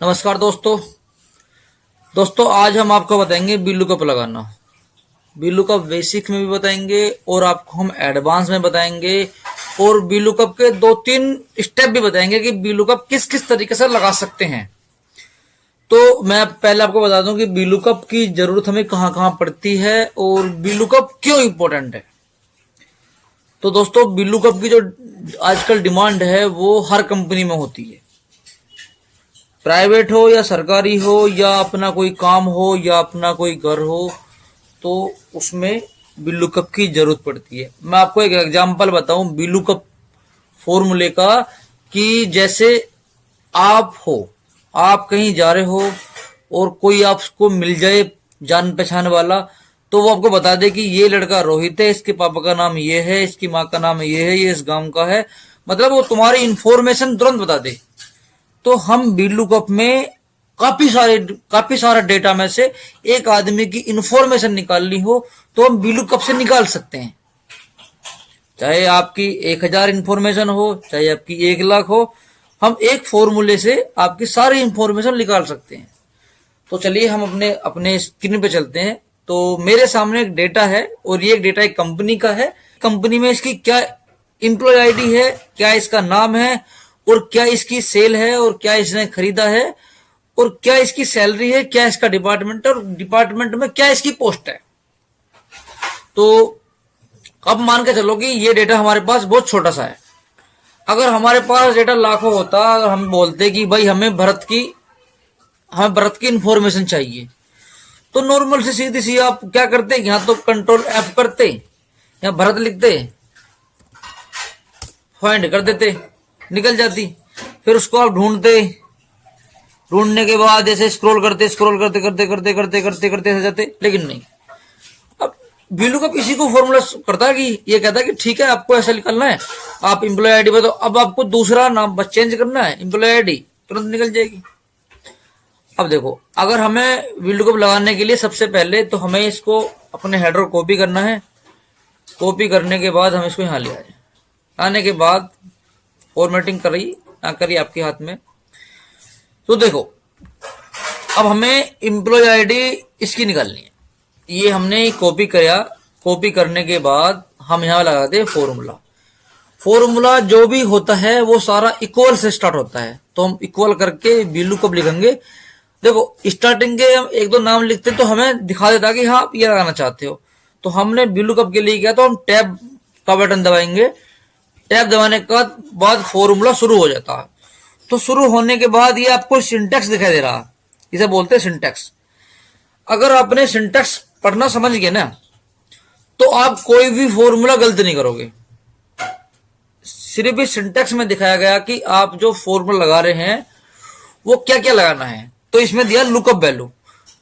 नमस्कार दोस्तों। आज हम आपको बताएंगे बी लुकअप लगाना। बी लुकअप बेसिक में भी बताएंगे और आपको हम एडवांस में बताएंगे और बी लुकअप के 2-3 स्टेप भी बताएंगे कि बी लुकअप किस किस तरीके से लगा सकते हैं। तो मैं पहले आपको बता दूं कि बी लुकअप की जरूरत हमें कहाँ कहाँ पड़ती है और बी लुकअप क्यों इंपॉर्टेंट है। तो दोस्तों, बी लुकअप की जो आजकल डिमांड है वो हर कंपनी में होती है, प्राइवेट हो या सरकारी हो या अपना कोई काम हो या अपना कोई घर हो, तो उसमें VLOOKUP की जरूरत पड़ती है। मैं आपको एक एग्जांपल बताऊं VLOOKUP फॉर्मूले का, कि जैसे आप कहीं जा रहे हो और कोई आपको मिल जाए जान पहचान वाला, तो वो आपको बता दे कि ये लड़का रोहित है, इसके पापा का नाम ये है, इसकी माँ का नाम ये है, ये इस गांव का है, मतलब वो तुम्हारी इंफॉर्मेशन तुरंत बता दे। तो हम VLOOKUP में काफी सारा डेटा में से एक आदमी की इंफॉर्मेशन निकालनी हो तो हम VLOOKUP से निकाल सकते हैं। चाहे आपकी 1000 इंफॉर्मेशन हो, चाहे आपकी 1 लाख हो, हम एक फॉर्मूले से आपकी सारी इंफॉर्मेशन निकाल सकते हैं। तो चलिए हम अपने अपने स्क्रीन पे चलते हैं। तो मेरे सामने एक डेटा है और ये डेटा एक कंपनी का है। कंपनी में इसकी क्या एम्प्लॉय आईडी है, क्या इसका नाम है और क्या इसकी सेल है और क्या इसने खरीदा है और क्या इसकी सैलरी है, क्या इसका डिपार्टमेंट है और डिपार्टमेंट में क्या इसकी पोस्ट है। तो अब मान के चलो कि ये डेटा हमारे पास बहुत छोटा सा है। अगर हमारे पास डेटा लाखों होता, अगर हम बोलते कि भाई हमें भरत की इंफॉर्मेशन चाहिए, तो नॉर्मल से सीधी सी आप क्या करते, यहाँ तो Ctrl+F करते, यहाँ भरत लिखते, फाइंड कर देते, निकल जाती। फिर उसको आप ढूंढने के बाद ऐसे स्क्रॉल करते ऐसे जाते, लेकिन नहीं। अब VLOOKUP इसी को फॉर्मूला करता है कि ये कहता है कि ठीक है, आपको ऐसा निकालना है, आप एम्प्लॉय आईडी पे, तो अब आपको दूसरा नाम बस चेंज करना है, एम्प्लॉय आईडी तुरंत निकल जाएगी। अब देखो, अगर हमें VLOOKUP लगाने के लिए सबसे पहले तो हमें इसको अपने हेडर कॉपी करना है। कॉपी करने के बाद हम इसको यहाँ ले आए। आने के बाद फॉर्मेटिंग करी आपके हाथ में। तो देखो, अब हमें एम्प्लॉय आईडी इसकी निकालनी है। ये हमने कॉपी किया। कॉपी करने के बाद हम यहाँ लगाते हैं फॉर्मूला जो भी होता है वो सारा इक्वल से स्टार्ट होता है, तो हम इक्वल करके VLOOKUP लिखेंगे। देखो, स्टार्टिंग के हम 1-2 नाम लिखते तो हमें दिखा देता कि हाँ आप ये लगाना चाहते हो। तो हमने VLOOKUP के लिए किया, तो हम टैब का बटन दबाएंगे। टैब दबाने के बाद फॉर्मूला शुरू हो जाता है। तो शुरू होने के बाद ये आपको सिंटेक्स दिखाई दे रहा है, इसे बोलते हैं सिंटेक्स। अगर आपने सिंटेक्स पढ़ना समझ गए ना, तो आप कोई भी फॉर्मूला गलत नहीं करोगे। सिर्फ इस सिंटेक्स में दिखाया गया कि आप जो फॉर्मूला लगा रहे हैं वो क्या क्या लगाना है। तो इसमें दिया लुकअप वैल्यू।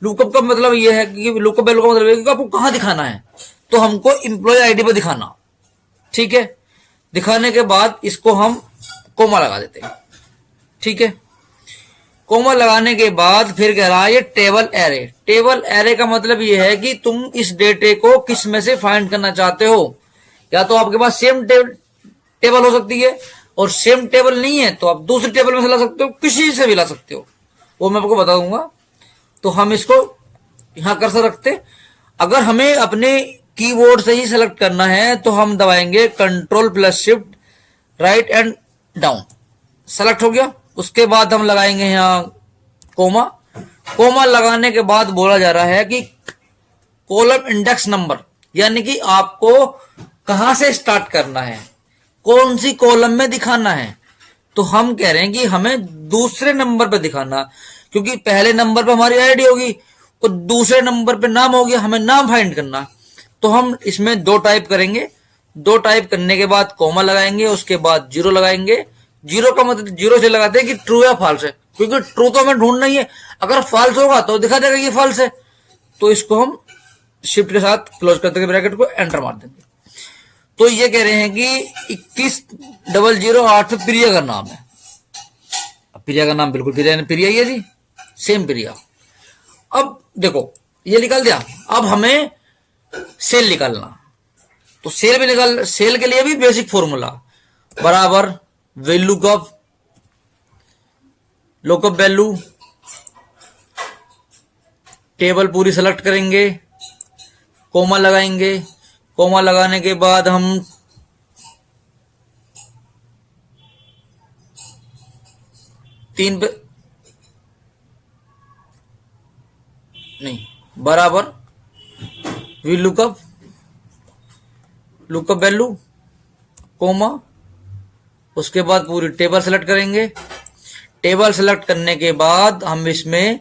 लुकअप का मतलब ये है कि लुकअप वैल्यू का मतलब है कि आपको कहां दिखाना है, तो हमको एम्प्लॉय आईडी पे दिखाना। ठीक है, दिखाने के बाद इसको हम कोमा लगा देते हैं। ठीक है, कोमा लगाने के बाद फिर कह रहा है ये टेबल एरे। टेबल एरे का मतलब ये है कि तुम इस डेटे को किस में से फाइंड करना चाहते हो। या तो आपके पास सेम टेबल हो सकती है, और सेम टेबल नहीं है तो आप दूसरी टेबल में से ला सकते हो, किसी से भी ला सकते हो, वो मैं आपको बता दूंगा। तो हम इसको यहां कर्सर रखते। अगर हमें अपने कीबोर्ड से ही सेलेक्ट करना है तो हम दबाएंगे Ctrl+Shift right and down. Select हो गया। उसके बाद हम लगाएंगे यहाँ कोमा लगाने के बाद बोला जा रहा है कि कॉलम इंडेक्स नंबर, यानी कि आपको कहां से स्टार्ट करना है, कौन सी कॉलम में दिखाना है। तो हम कह रहे हैं कि हमें दूसरे नंबर पे दिखाना, क्योंकि पहले नंबर पे हमारी आईडी होगी और दूसरे नंबर पे नाम हो गया, हमें नाम फाइंड करना। तो हम इसमें 2 टाइप करेंगे। 2 टाइप करने के बाद कोमा लगाएंगे, उसके बाद 0 लगाएंगे। 0 का मतलब 0 से लगाते हैं कि ट्रू या फॉल्स है, क्योंकि ट्रू तो हमें ढूंढना ही है। अगर फॉल्स होगा तो दिखा देगा कि फॉल्स है। तो इसको हम शिफ्ट के साथ क्लोज करते हैं, ब्रैकेट को एंटर मार देंगे। तो ये कह रहे हैं कि 21,008 प्रिया का नाम है। प्रिया का नाम बिल्कुल प्रिया ही है जी, सेम प्रिया। अब देखो, ये निकाल दिया। अब हमें सेल निकालना। तो सेल के लिए भी बेसिक फॉर्मूला बराबर VLOOKUP लुकअप वैल्यू टेबल पूरी सेलेक्ट करेंगे, कोमा लगाएंगे। कोमा लगाने के बाद हम तीन पे नहीं बराबर वी लुकअप वैल्यू कोमा, उसके बाद पूरी टेबल सेलेक्ट करेंगे। टेबल सेलेक्ट करने के बाद हम इसमें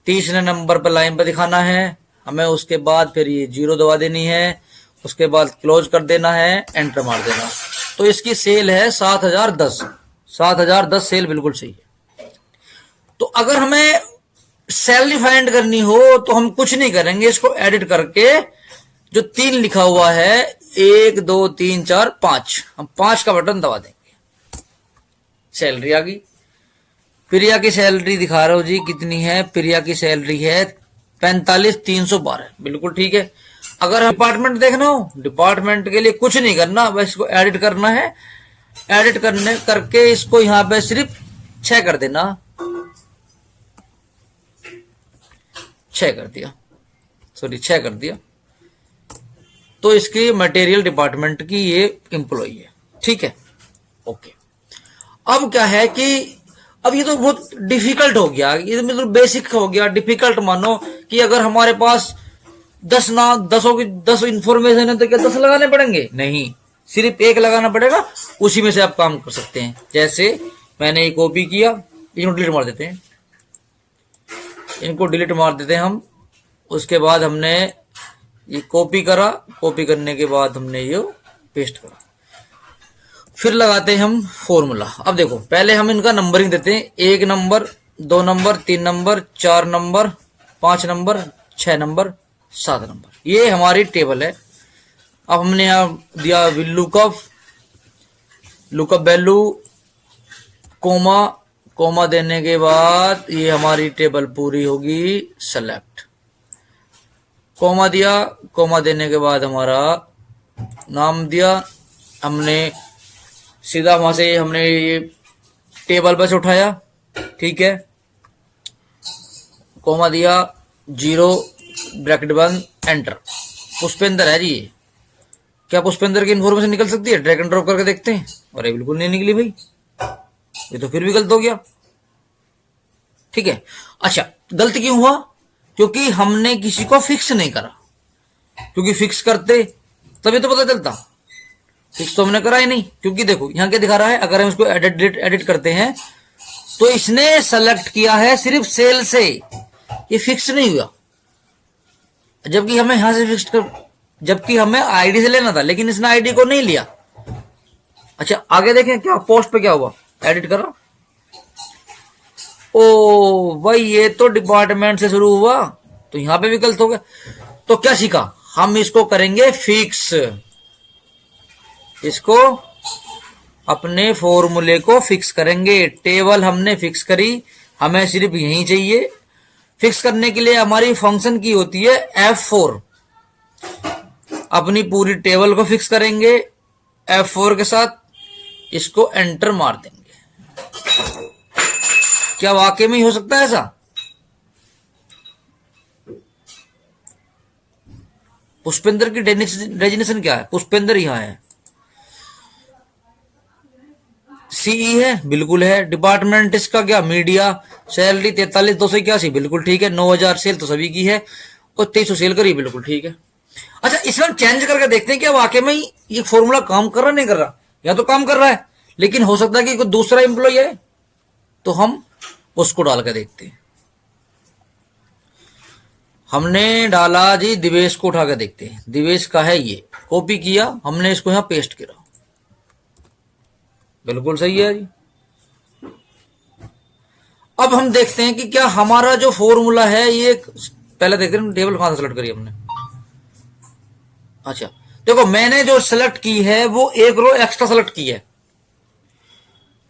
तीसरे नंबर पर लाइन पर दिखाना है हमें, उसके बाद फिर ये 0 दबा देनी है, उसके बाद क्लोज कर देना है, एंटर मार देना। तो इसकी सेल है 7010। 7010 सेल बिल्कुल सही है। तो अगर हमें सैलरी फाइंड करनी हो तो हम कुछ नहीं करेंगे, इसको एडिट करके जो 3 लिखा हुआ है 1 2 3 4 5, हम 5 का बटन दबा देंगे, सैलरी आ गई। प्रिया की सैलरी दिखा रहे हो जी, कितनी है? प्रिया की सैलरी है 45,312, बिल्कुल ठीक है। अगर डिपार्टमेंट देखना हो, डिपार्टमेंट के लिए कुछ नहीं करना, बस इसको एडिट करना है। एडिट करने करके इसको यहां पे सिर्फ 6 कर देना, 6 कर दिया, सॉरी 6 कर दिया। तो इसकी मटेरियल डिपार्टमेंट की ये एम्प्लॉई है, ठीक है, ओके। अब क्या है कि अब ये तो बहुत डिफिकल्ट हो गया, ये तो मतलब बेसिक हो गया। डिफिकल्ट मानो कि अगर हमारे पास 10 इंफॉर्मेशन है तो क्या 10 लगाने पड़ेंगे? नहीं, सिर्फ 1 लगाना पड़ेगा, उसी में से आप काम कर सकते हैं। जैसे मैंने ये कॉपी किया, इनको डिलीट मार देते हैं, इनको डिलीट मार देते हैं हम। उसके बाद हमने ये कॉपी करा, कॉपी करने के बाद हमने ये पेस्ट करा, फिर लगाते हैं हम फॉर्मूला। अब देखो, पहले हम इनका नंबरिंग देते हैं, 1 number 2 number 3 number 4 number 5 number 6 number 7 number, ये हमारी टेबल है। अब हमने यहां दिया लुकअप वैल्यू कोमा, कोमा देने के बाद ये हमारी टेबल पूरी होगी सेलेक्ट। कोमा दिया, कोमा देने के बाद हमारा नाम दिया, हमने सीधा वहां से हमने ये टेबल बस उठाया, ठीक है। कोमा दिया, 0 ब्रैकेट बंद, एंटर। पुष्पेंद्र है जी ये। क्या पुष्पेंद्र की इन्फॉर्मेशन निकल सकती है? ड्रैग एंड ड्रॉप करके देखते हैं। अरे बिल्कुल नहीं निकली भाई, ये तो फिर भी गलत हो गया, ठीक है। अच्छा, गलत क्यों हुआ? क्योंकि हमने किसी को फिक्स नहीं करा, क्योंकि फिक्स करते तभी तो पता चलता। फिक्स तो हमने करा ही नहीं, क्योंकि देखो यहां क्या दिखा रहा है, अगर हम इसको एडिट करते हैं तो इसने सेलेक्ट किया है सिर्फ सेल से, ये फिक्स नहीं हुआ। जबकि हमें यहां से फिक्स कर, जबकि हमें आईडी से लेना था, लेकिन इसने आईडी को नहीं लिया। अच्छा, आगे देखें क्या पोस्ट पे क्या हुआ, एडिट करो। ओ भाई, ये तो डिपार्टमेंट से शुरू हुआ, तो यहां पे भी गलत हो गया। तो क्या सीखा, हम इसको करेंगे फिक्स, इसको अपने फॉर्मूले को फिक्स करेंगे। टेबल हमने फिक्स करी, हमें सिर्फ यही चाहिए। फिक्स करने के लिए हमारी फंक्शन की होती है F4। अपनी पूरी टेबल को फिक्स करेंगे F4 के साथ, इसको एंटर मार देंगे। क्या वाकई में हो सकता है ऐसा? पुष्पेंद्र की डेजिग्नेशन क्या है? पुष्पेंद्र यहां है। सीई है, बिल्कुल है। डिपार्टमेंट इसका क्या? मीडिया। सैलरी 43,281, बिल्कुल ठीक है। 9,000 सेल तो सभी की है, और 2300 सेल करी, बिल्कुल ठीक है। अच्छा, इसमें हम चेंज करके देखते हैं क्या वाकई में ये फॉर्मूला काम कर रहा नहीं कर रहा। या तो काम कर रहा है, लेकिन हो सकता है कि कोई दूसरा एम्प्लॉय है, तो हम उसको डाल के देखते हैं। हमने डाला जी दिवेश को, उठा के देखते हैं। दिवेश का है ये, कॉपी किया हमने, इसको यहां पेस्ट किया, बिल्कुल सही है जी। अब हम देखते हैं कि क्या हमारा जो फॉर्मूला है ये, पहले देखते हैं टेबल कहां से सेलेक्ट करी हमने। अच्छा देखो, मैंने जो सेलेक्ट की है वो एक रो एक्स्ट्रा सेलेक्ट की है।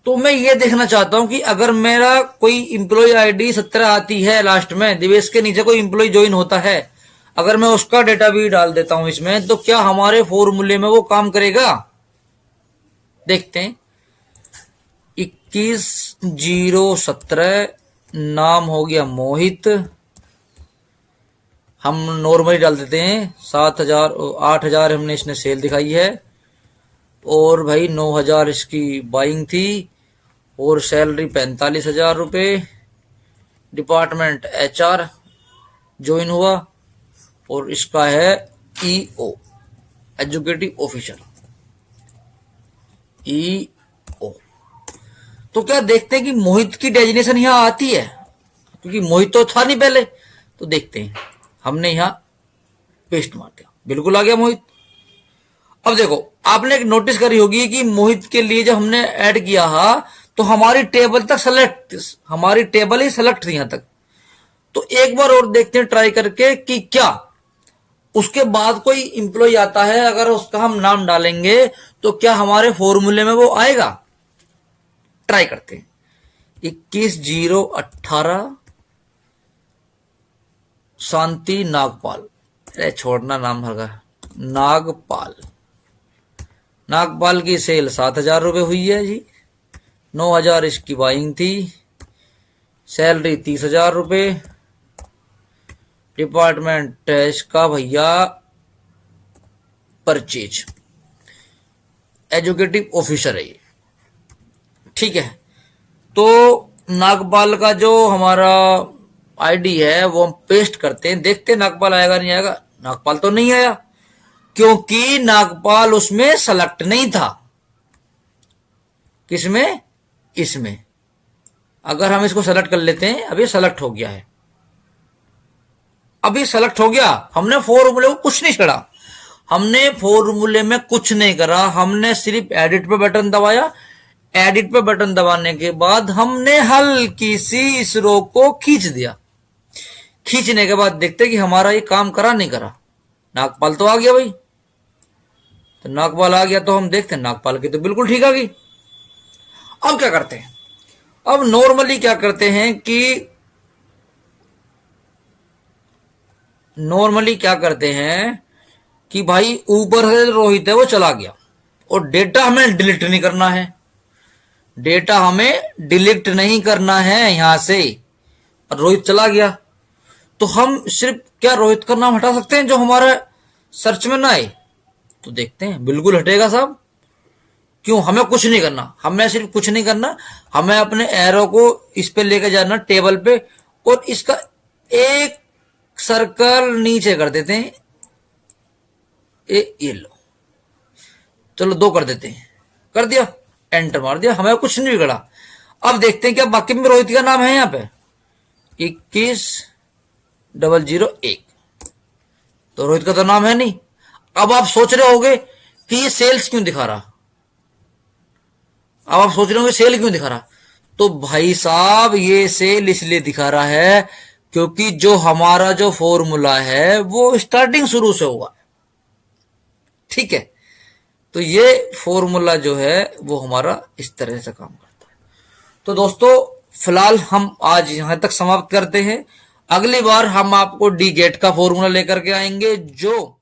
तो मैं ये देखना चाहता हूं कि अगर मेरा कोई इंप्लॉय आईडी 17 आती है लास्ट में, दिवेश के नीचे कोई इंप्लॉय ज्वाइन होता है, अगर मैं उसका डेटा भी डाल देता हूं इसमें, तो क्या हमारे फॉर्मूले में वो काम करेगा? देखते हैं। 21/0/17, नाम हो गया मोहित, हम नॉर्मली डाल देते हैं 7,000 8,000 हमने इसने सेल दिखाई है, और भाई 9,000 इसकी बाइंग थी, और सैलरी 45,000 रुपये, डिपार्टमेंट HR ज्वाइन हुआ, और इसका है EO एजुकेटिव ऑफिसर EO। तो क्या देखते हैं कि मोहित की डेजिग्नेशन यहां आती है, क्योंकि मोहित तो था नहीं पहले, तो देखते हैं। हमने यहां पेस्ट मार दिया, बिल्कुल आ गया मोहित। अब देखो, आपने एक नोटिस करी होगी कि मोहित के लिए जब हमने ऐड किया तो हमारी टेबल तक सेलेक्ट, हमारी टेबल ही सेलेक्ट थी यहां तक। तो एक बार और देखते हैं ट्राई करके कि क्या उसके बाद कोई इंप्लॉय आता है, अगर उसका हम नाम डालेंगे तो क्या हमारे फॉर्मूले में वो आएगा। ट्राई करते हैं। 21/0/18 शांति नागपाल, अरे छोड़ना नाम हल्का, नागपाल। नागपाल की सेल 7,000 रुपये हुई है जी, 9,000 इसकी बाइंग थी, सैलरी 30,000 रुपये, डिपार्टमेंट इसका भैया परचेज, एजुकेटिव ऑफिसर है ये, ठीक है। तो नागपाल का जो हमारा आईडी है वो हम पेस्ट करते हैं, देखते हैं नागपाल आएगा नहीं आएगा। नागपाल तो नहीं आया, क्योंकि नागपाल उसमें सेलेक्ट नहीं था। किसमें? इसमें। अगर हम इसको सेलेक्ट कर लेते हैं, अभी सेलेक्ट हो गया है, अभी सेलेक्ट हो गया। हमने फॉर्मूले को कुछ नहीं छेड़ा, हमने फॉर्मूले में कुछ नहीं करा, हमने सिर्फ एडिट पे बटन दबाया। एडिट पे बटन दबाने के बाद हमने हल्की सी इस रो को खींच दिया। खींचने के बाद देखते कि हमारा ये काम करा नहीं करा। नागपाल तो आ गया भाई, तो नागपाल आ गया तो हम देखते हैं नागपाल की तो बिल्कुल ठीक आ गई। अब क्या करते हैं? अब नॉर्मली क्या करते हैं कि भाई ऊपर से रोहित है वो चला गया, और डेटा हमें डिलीट नहीं करना है, डेटा हमें डिलीट नहीं करना है यहां से। रोहित चला गया तो हम सिर्फ क्या रोहित का नाम हटा सकते हैं जो हमारे सर्च में ना आए? तो देखते हैं, बिल्कुल हटेगा साहब। क्यों? हमें कुछ नहीं करना, हमें सिर्फ कुछ नहीं करना, हमें अपने एरो को इस पे लेके जाना टेबल पे, और इसका एक सर्कल नीचे कर देते हैं। ये लो, चलो 2 कर देते हैं, कर दिया, एंटर मार दिया, हमें कुछ नहीं बिगड़ा। अब देखते हैं क्या बाकी में रोहित का नाम है यहां पे 21/001, तो रोहित का तो नाम है नहीं। अब आप सोच रहे होगे कि ये सेल्स क्यों दिखा रहा, अब आप सोच रहे होंगे सेल क्यों दिखा रहा। तो भाई साहब ये सेल इसलिए दिखा रहा है क्योंकि जो हमारा जो फॉर्मूला है वो स्टार्टिंग शुरू से हुआ, ठीक है। तो ये फॉर्मूला जो है वो हमारा इस तरह से काम करता है। तो दोस्तों फिलहाल हम आज यहां तक समाप्त करते हैं। अगली बार हम आपको डी गेट का फॉर्मूला लेकर के आएंगे, जो